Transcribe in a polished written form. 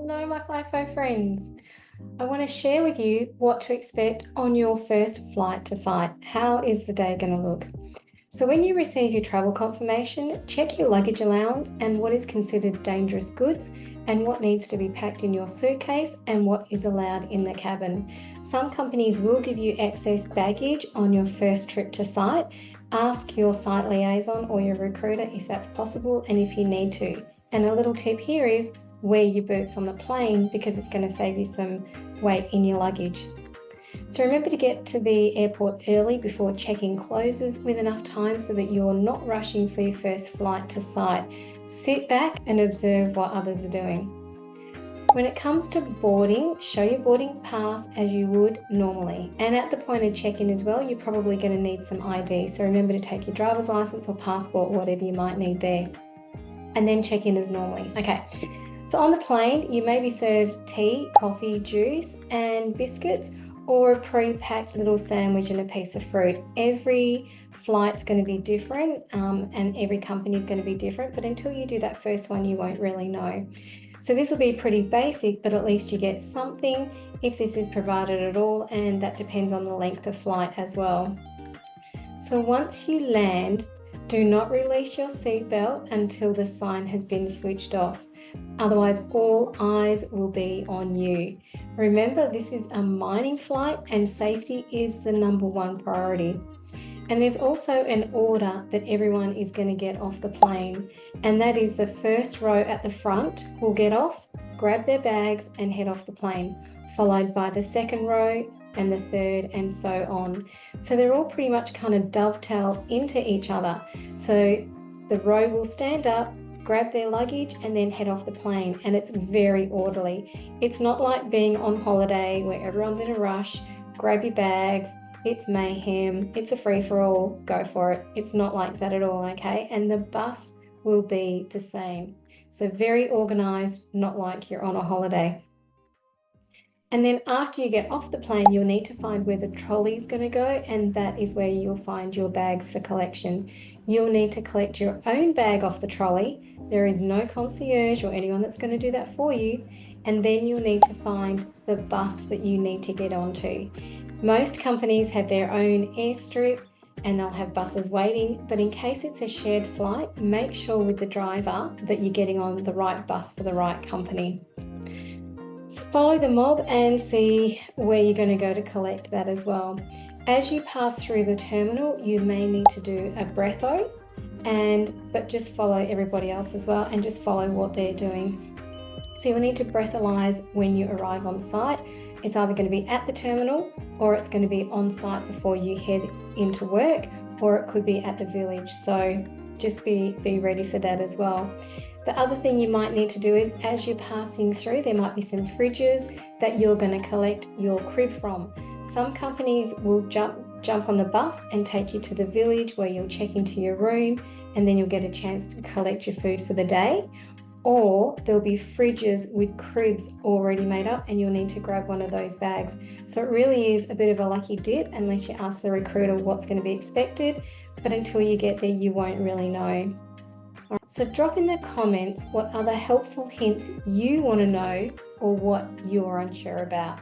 Hello, my FIFO friends. I want to share with you what to expect on your first flight to site. How is the day going to look? So when you receive your travel confirmation, check your luggage allowance and what is considered dangerous goods and what needs to be packed in your suitcase and what is allowed in the cabin. Some companies will give you excess baggage on your first trip to site. Ask your site liaison or your recruiter if that's possible and if you need to. And a little tip here is wear your boots on the plane because it's going to save you some weight in your luggage. So remember to get to the airport early before check-in closes with enough time so that you're not rushing for your first flight to site. Sit back and observe what others are doing. When it comes to boarding, show your boarding pass as you would normally. And at the point of check-in as well, you're probably going to need some ID. So remember to take your driver's license or passport, whatever you might need there. And then check in as normally. Okay. So on the plane, you may be served tea, coffee, juice, and biscuits, or a pre-packed little sandwich and a piece of fruit. Every flight's going to be different, and every company is going to be different, but until you do that first one, you won't really know. So this will be pretty basic, but at least you get something if this is provided at all, and that depends on the length of flight as well. So once you land, do not release your seatbelt until the sign has been switched off. Otherwise, all eyes will be on you. Remember, this is a mining flight and safety is the number one priority. And there's also an order that everyone is going to get off the plane. And that is the first row at the front will get off, grab their bags and head off the plane, followed by the second row and the third and so on. So they're all pretty much kind of dovetail into each other. So the row will stand up, grab their luggage and then head off the plane, and it's very orderly. It's not like being on holiday where everyone's in a rush. Grab your bags, it's mayhem, it's a free-for-all, go for it. It's not like that at all, okay? And the bus will be the same. So very organized, not like you're on a holiday. And then after you get off the plane, you'll need to find where the trolley is going to go, and that is where you'll find your bags for collection. You'll need to collect your own bag off the trolley. There is no concierge or anyone that's going to do that for you. And then you'll need to find the bus that you need to get onto. Most companies have their own airstrip and they'll have buses waiting, but in case it's a shared flight, make sure with the driver that you're getting on the right bus for the right company. So follow the mob and see where you're going to go to collect that as well. As you pass through the terminal, you may need to do a breatho, but just follow everybody else as well and just follow what they're doing. So you'll need to breathalyze when you arrive on site. It's either going to be at the terminal or it's going to be on site before you head into work, or it could be at the village. So just be ready for that as well. The other thing you might need to do is as you're passing through, there might be some fridges that you're going to collect your crib from. Some companies will jump on the bus and take you to the village where you'll check into your room and then you'll get a chance to collect your food for the day. Or there'll be fridges with cribs already made up and you'll need to grab one of those bags. So it really is a bit of a lucky dip unless you ask the recruiter what's going to be expected, but until you get there, you won't really know. So drop in the comments what other helpful hints you want to know or what you're unsure about.